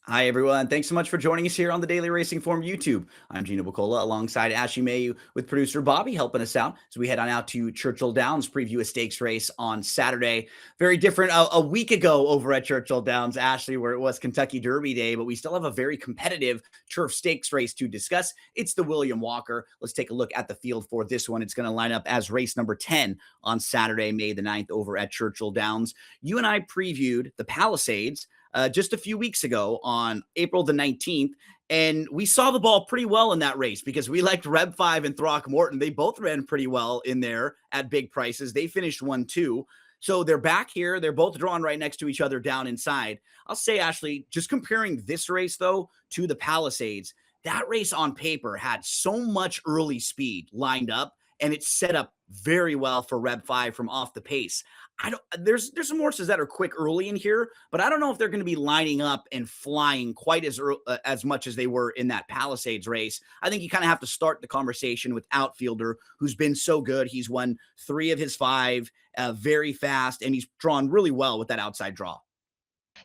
Hi, everyone. Thanks so much for joining us here on the Daily Racing Form YouTube. I'm Gino Buccola alongside Mailloux with producer Bobby helping us out as we head on out to Churchill Downs, preview a stakes race on Saturday. Very different a week ago over at Churchill Downs, Ashley, where it was Kentucky Derby Day, but we still have a very competitive turf stakes race to discuss. It's the William Walker. Let's take a look at the field for this one. It's going to line up as race number 10 on Saturday, May the 9th over at Churchill Downs. You and I previewed the Palisades just a few weeks ago on April the 19th. And we saw the ball pretty well in that race because we liked Reb 5 and Throckmorton. They both ran pretty well in there at big prices. They finished 1-2. So they're back here. They're both drawn right next to each other down inside. I'll say, Ashley, just comparing this race, though, to the Palisades, that race on paper had so much early speed lined up, and it's set up very well for Reb 5 from off the pace. There's some horses that are quick early in here, but I don't know if they're going to be lining up and flying quite as much as they were in that Palisades race. I think you kind of have to start the conversation with Outfielder, who's been so good. He's won 3 of his 5, very fast, and he's drawn really well with that outside draw.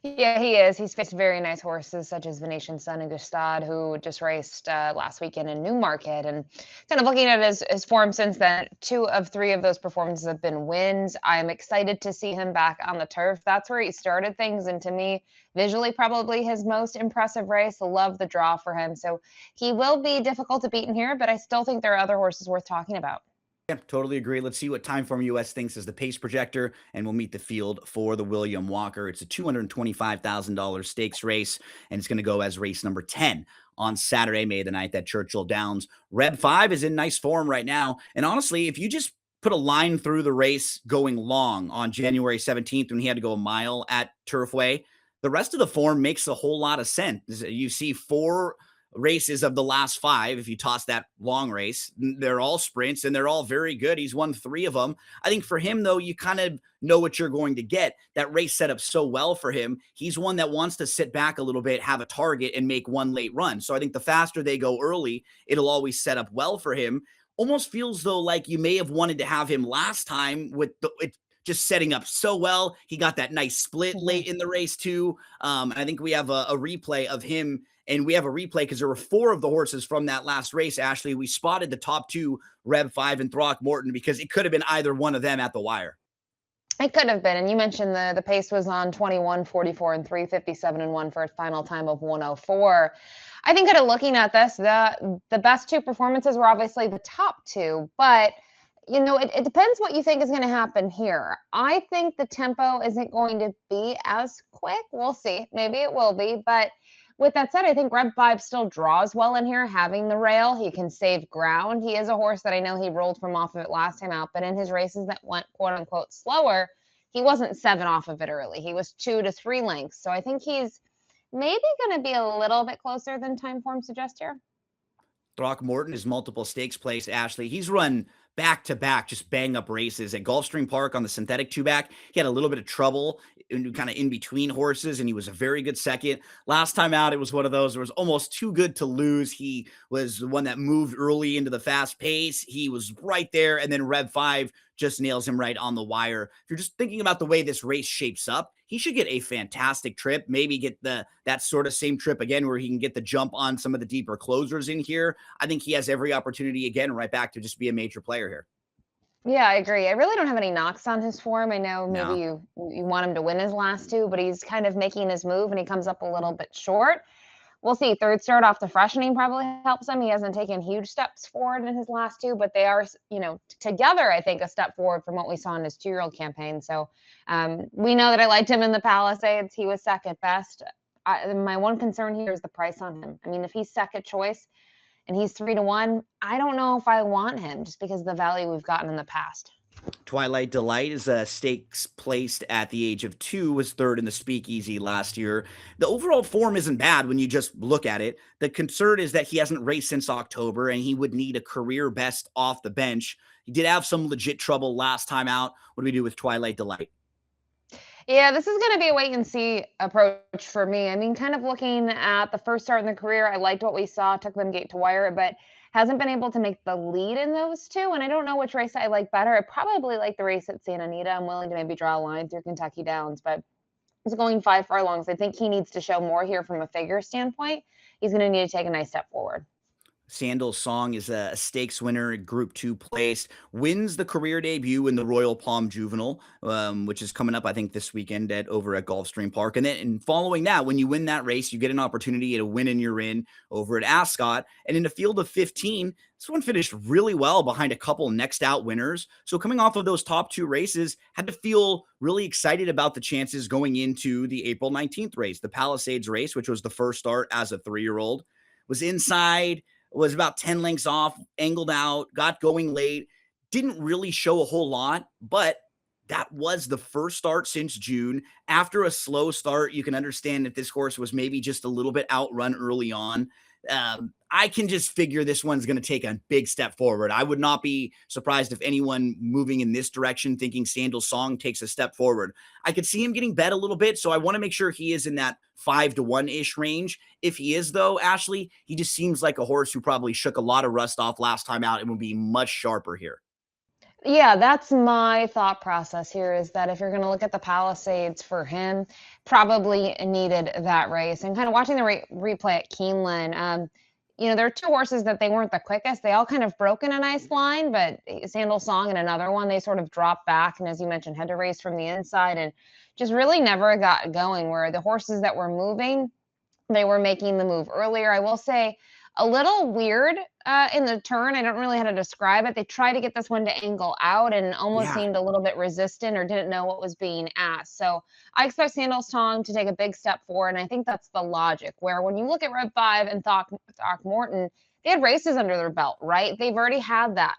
Yeah, he is. He's faced very nice horses such as Venetian Sun and Gustad, who just raced last weekend in Newmarket. And kind of looking at his form since then, 2 of 3 of those performances have been wins. I'm excited to see him back on the turf. That's where he started things. And to me, visually, probably his most impressive race. Love the draw for him. So he will be difficult to beat in here, but I still think there are other horses worth talking about. Yeah, totally agree. Let's see what Timeform US thinks is the pace projector, and we'll meet the field for the William Walker. It's a $225,000 stakes race, and it's going to go as race number 10 on Saturday, May the 9th at Churchill Downs. Reb 5 is in nice form right now, and honestly, if you just put a line through the race going long on January 17th when he had to go a mile at Turfway, the rest of the form makes a whole lot of sense. You see 4 races of the last 5, if you toss that long race, they're all sprints and they're all very good. He's won 3 of them. I think for him, though, you kind of know what you're going to get. That race set up so well for him. He's one that wants to sit back a little bit, have a target, and make one late run. So I think the faster they go early, it'll always set up well for him. Almost feels though like you may have wanted to have him last time with it just setting up so well. He got that nice split late in the race too. I think we have a replay of him, and we have a replay because there were 4 of the horses from that last race. Ashley, we spotted the top 2, Reb 5 and Throckmorton, because it could have been either one of them at the wire. It could have been. And you mentioned the pace was on 21, 44, and 357 and 1 for a final time of 104. I think kind of looking at this, the best 2 performances were obviously the top 2, but it depends what you think is going to happen here. I think the tempo isn't going to be as quick. We'll see. Maybe it will be. But with that said, I think Reb 5 still draws well in here, having the rail. He can save ground. He is a horse that I know he rolled from off of it last time out, but in his races that went quote unquote slower, he wasn't 7 off of it early. He was 2 to 3 lengths. So I think he's maybe going to be a little bit closer than Timeform suggests here. Throckmorton is multiple stakes placed, Ashley. He's run back-to-back, just bang-up races at Gulfstream Park on the synthetic 2-back. He had a little bit of trouble kind of in between horses, and he was a very good second. Last time out, it was one of those that was almost too good to lose. He was the one that moved early into the fast pace. He was right there, and then Reb 5 just nails him right on the wire. If you're just thinking about the way this race shapes up, he should get a fantastic trip, maybe get that sort of same trip again where he can get the jump on some of the deeper closers in here. I think he has every opportunity again right back to just be a major player here. Yeah, I agree. I really don't have any knocks on his form. I know maybe No. you want him to win his last 2, but he's kind of making his move and he comes up a little bit short. We'll see. Third start off the freshening probably helps him. He hasn't taken huge steps forward in his last 2, but they are, together, I think, a step forward from what we saw in his 2-year-old campaign. So we know that I liked him in the Palisades. He was second best. My one concern here is the price on him. I mean, if he's second choice and he's 3 to 1, I don't know if I want him just because of the value we've gotten in the past. Twilight Delight is a stakes placed at the age of 2, was 3rd in the Speakeasy last year. The overall form isn't bad when you just look at it. The concern is that he hasn't raced since October, and he would need a career best off the bench. He did have some legit trouble last time out. What do we do with Twilight Delight? Yeah, this is going to be a wait and see approach for me. I mean, kind of looking at the first start in the career, I liked what we saw, took them gate to wire, but hasn't been able to make the lead in those 2. And I don't know which race I like better. I probably like the race at Santa Anita. I'm willing to maybe draw a line through Kentucky Downs, but He's going 5 furlongs. I think he needs to show more here from a figure standpoint. He's going to need to take a nice step forward. Sandals' Song is a stakes winner, Group 2 placed, wins the career debut in the Royal Palm Juvenile, which is coming up, I think, this weekend over at Gulfstream Park. And then following that, when you win that race, you get an opportunity to win in your in over at Ascot. And in a field of 15, this one finished really well behind a couple next out winners. So coming off of those top 2 races, had to feel really excited about the chances going into the April 19th race, the Palisades race, which was the first start as a 3-year-old. Was inside, was about 10 lengths off, angled out, got going late, didn't really show a whole lot, but that was the first start since June. After a slow start, you can understand if this horse was maybe just a little bit outrun early on. I can just figure this one's going to take a big step forward. I would not be surprised if anyone moving in this direction thinking Sandals' Song takes a step forward. I could see him getting bet a little bit, so I want to make sure he is in that 5-1-ish range. If he is, though, Ashley, he just seems like a horse who probably shook a lot of rust off last time out and would be much sharper here. Yeah, that's my thought process here, is that if you're going to look at the Palisades for him, probably needed that race. And kind of watching the replay at Keeneland, there are 2 horses that they weren't the quickest. They all kind of broke in a nice line, but Sandals' Song and another one, they sort of dropped back. And as you mentioned, had to race from the inside and just really never got going, where the horses that were moving, they were making the move earlier. I will say a little weird in the turn. I don't really know how to describe it. They tried to get this one to angle out and almost Yeah. seemed a little bit resistant or didn't know what was being asked. So I expect Sandals' Song to take a big step forward. And I think that's the logic, where when you look at Rev 5 and Throckmorton, they had races under their belt, right? They've already had that.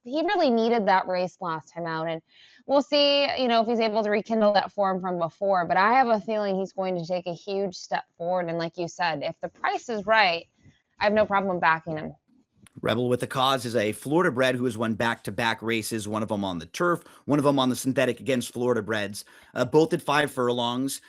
He really needed that race last time out. And we'll see, if he's able to rekindle that form from before. But I have a feeling he's going to take a huge step forward. And like you said, if the price is right, I have no problem backing him. Rebel with a Cause is a Florida bred who has won back-to-back races, one of them on the turf, one of them on the synthetic against Florida breds, both at 5 furlongs.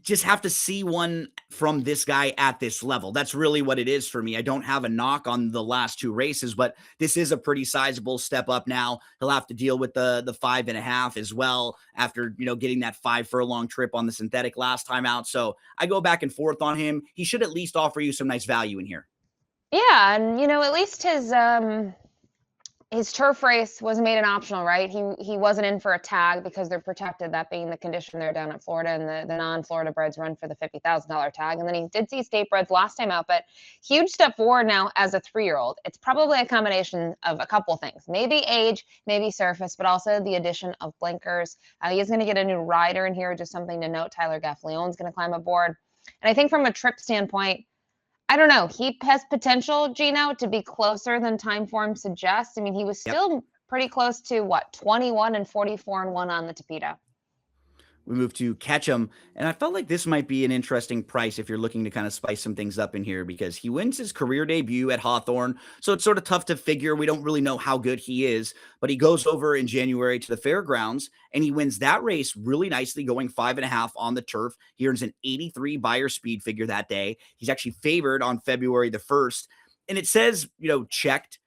Just have to see one from this guy at this level. That's really what it is for me. I don't have a knock on the last 2 races, but this is a pretty sizable step up now. He'll have to deal with the 5.5 as well after, getting that 5 furlong trip on the synthetic last time out. So I go back and forth on him. He should at least offer you some nice value in here. Yeah, and at least his turf race was made an optional, right? He wasn't in for a tag because they're protected, that being the condition there down at Florida, and the non-Florida breds run for the $50,000 tag. And then he did see state breds last time out, but huge step forward now as a 3-year-old. It's probably a combination of a couple things, maybe age, maybe surface, but also the addition of blinkers. He is going to get a new rider in here, just something to note. Tyler Gaffleon's going to climb aboard. And I think from a trip standpoint, I don't know. He has potential, Gino, to be closer than time form suggests. I mean, he was Yep. still pretty close to 21 and 44-1 on the Tapeta. We move to Ketchum, and I felt like this might be an interesting price if you're looking to kind of spice some things up in here, because he wins his career debut at Hawthorne, so it's sort of tough to figure. We don't really know how good he is, but he goes over in January to the fairgrounds, and he wins that race really nicely, going 5.5 on the turf. He earns an 83 buyer speed figure that day. He's actually favored on February the 1st, and it says, checked.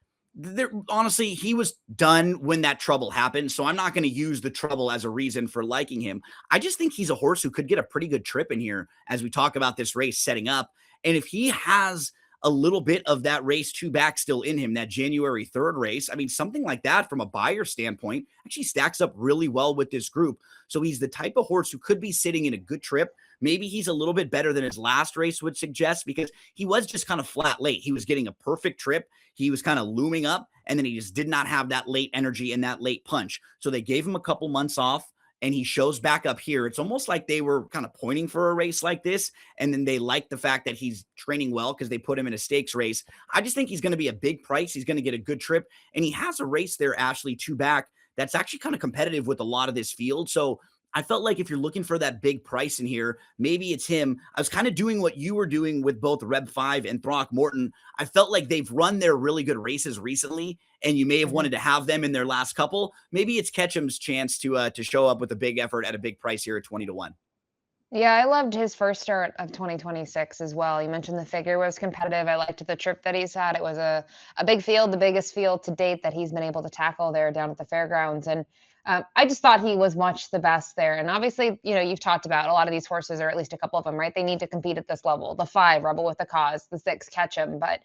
Honestly, he was done when that trouble happened, so I'm not going to use the trouble as a reason for liking him. I just think he's a horse who could get a pretty good trip in here as we talk about this race setting up. And if he has a little bit of that race 2 back still in him, that January 3rd race, I mean, something like that from a buyer standpoint actually stacks up really well with this group. So he's the type of horse who could be sitting in a good trip. Maybe he's a little bit better than his last race would suggest, because he was just kind of flat late. He was getting a perfect trip. He was kind of looming up, and then he just did not have that late energy and that late punch. So they gave him a couple months off, and he shows back up here. It's almost like they were kind of pointing for a race like this, and then they like the fact that he's training well because they put him in a stakes race. I just think he's going to be a big price. He's going to get a good trip, and he has a race there, Ashley, 2 back, that's actually kind of competitive with a lot of this field. So I felt like if you're looking for that big price in here, maybe it's him. I was kind of doing what you were doing with both Rev 5 and Throckmorton. I felt like they've run their really good races recently, and you may have wanted to have them in their last couple. Maybe it's Ketchum's chance to show up with a big effort at a big price here at 20-1. Yeah, I loved his first start of 2026 as well. You mentioned the figure was competitive. I liked the trip that he's had. It was a big field, the biggest field to date that he's been able to tackle there down at the fairgrounds. And I just thought he was much the best there. And obviously, you've talked about a lot of these horses, or at least a couple of them, right? They need to compete at this level. The 5, Rebel with the Cause, the 6, Ketchum. But,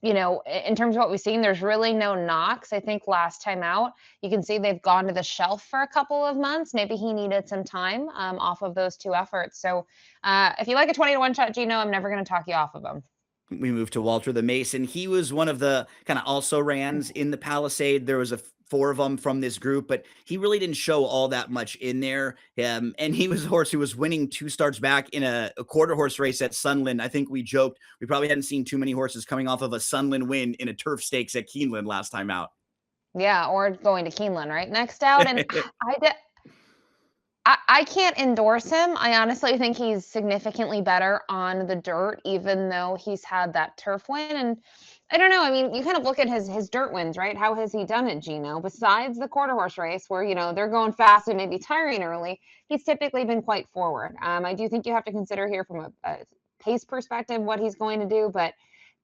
in terms of what we've seen, there's really no knocks. I think last time out, you can see they've gone to the shelf for a couple of months. Maybe he needed some time off of those 2 efforts. So if you like a 20-1 shot, Gino, I'm never going to talk you off of him. We moved to Walter the Mason. He was one of the kind of also rans in the Palisade. There was 4 of them from this group, but he really didn't show all that much in there. And he was a horse who was winning 2 starts back in a quarter horse race at Sunland. I think we joked we probably hadn't seen too many horses coming off of a Sunland win in a turf stakes at Keeneland last time out. Yeah, or going to Keeneland, right? Next out. And I can't endorse him. I honestly think he's significantly better on the dirt, even though he's had that turf win. And I don't know. I mean, you kind of look at his dirt wins, right? How has he done it, Gino? Besides the quarter horse race where, they're going fast and maybe tiring early, he's typically been quite forward. I do think you have to consider here from a pace perspective what he's going to do. But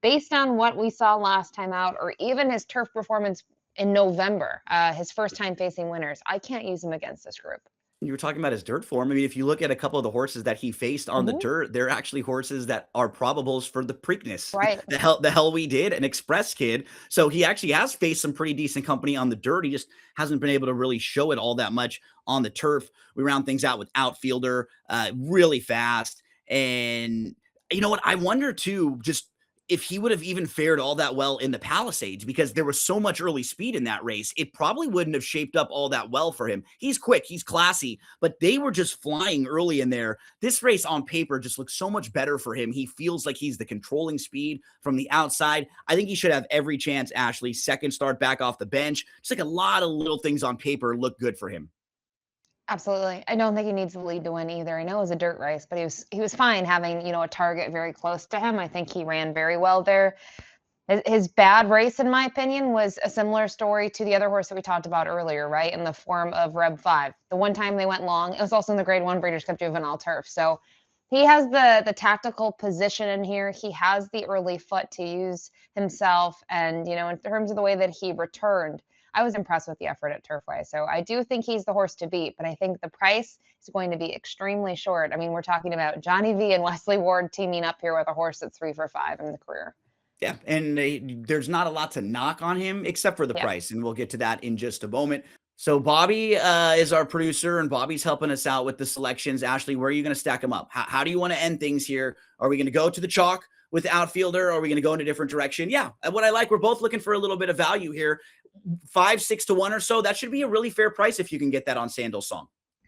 based on what we saw last time out, or even his turf performance in November, his first time facing winners, I can't use him against this group. You were talking about his dirt form. I mean, if you look at a couple of the horses that he faced on the dirt, they're actually horses that are probables for the Preakness. Right. The hell we did, an Express kid. So he actually has faced some pretty decent company on the dirt. He just hasn't been able to really show it all that much on the turf. We round things out with Outfielder, really fast. And you know what? I wonder too, just if he would have even fared all that well in the Palisades, because there was so much early speed in that race, it probably wouldn't have shaped up all that well for him. He's quick, he's classy, but they were just flying early in there. This race on paper just looks so much better for him. He feels like he's the controlling speed from the outside. I think he should have every chance, Ashley. Second start back off the bench. Just like a lot of little things on paper look good for him. Absolutely. I don't think he needs the lead to win either. I know it was a dirt race, but he was fine having, a target very close to him. I think he ran very well there. His bad race, in my opinion, was a similar story to the other horse that we talked about earlier, right? In the form of Reb 5. The one time they went long, it was also in the Grade 1 Breeders' Cup Juvenile Turf. So he has the tactical position in here. He has the early foot to use himself. And, in terms of the way that he returned, I was impressed with the effort at Turfway. So I do think he's the horse to beat, but I think the price is going to be extremely short. I mean, we're talking about Johnny V and Wesley Ward teaming up here with a horse that's 3 for 5 in the career. Yeah, and there's not a lot to knock on him except for the price, and we'll get to that in just a moment. So Bobby is our producer, and Bobby's helping us out with the selections. Ashley, where are you going to stack them up? How do you want to end things here? Are we going to go to the chalk with Outfielder, or are we going to go in a different direction? Yeah, what I like, we're both looking for a little bit of value here. 5, 6 to 1 or so. That should be a really fair price if you can get that on Sandals Song.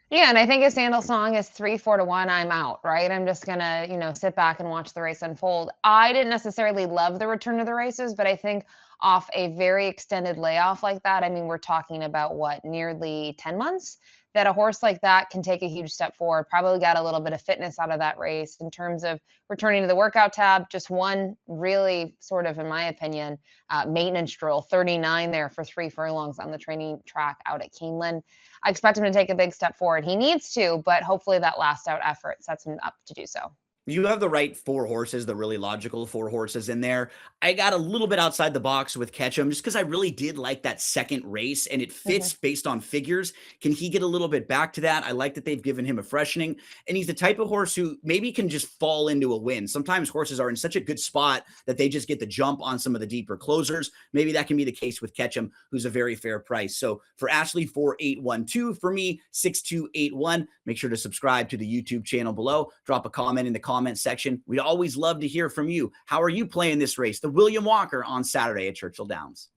Yeah, and I think if Sandals Song is 3, 4 to 1, I'm out, right? I'm just gonna, sit back and watch the race unfold. I didn't necessarily love the return of the races, but I think off a very extended layoff like that, I mean, we're talking about what, nearly 10 months? That a horse like that can take a huge step forward. Probably got a little bit of fitness out of that race in terms of returning to the workout tab. Just one really sort of, in my opinion, maintenance drill, 39 there for 3 furlongs on the training track out at Keeneland. I expect him to take a big step forward. He needs to, but hopefully that last out effort sets him up to do so. You have the right 4 horses, the really logical 4 horses in there. I got a little bit outside the box with Ketchum just because I really did like that second race, and it fits based on figures. Can he get a little bit back to that? I like that they've given him a freshening, and he's the type of horse who maybe can just fall into a win. Sometimes horses are in such a good spot that they just get the jump on some of the deeper closers. Maybe that can be the case with Ketchum, who's a very fair price. So for Ashley, 4812. For me, 6281. Make sure to subscribe to the YouTube channel below. Drop a comment in the comment section. We'd always love to hear from you. How are you playing this race? The William Walker on Saturday at Churchill Downs.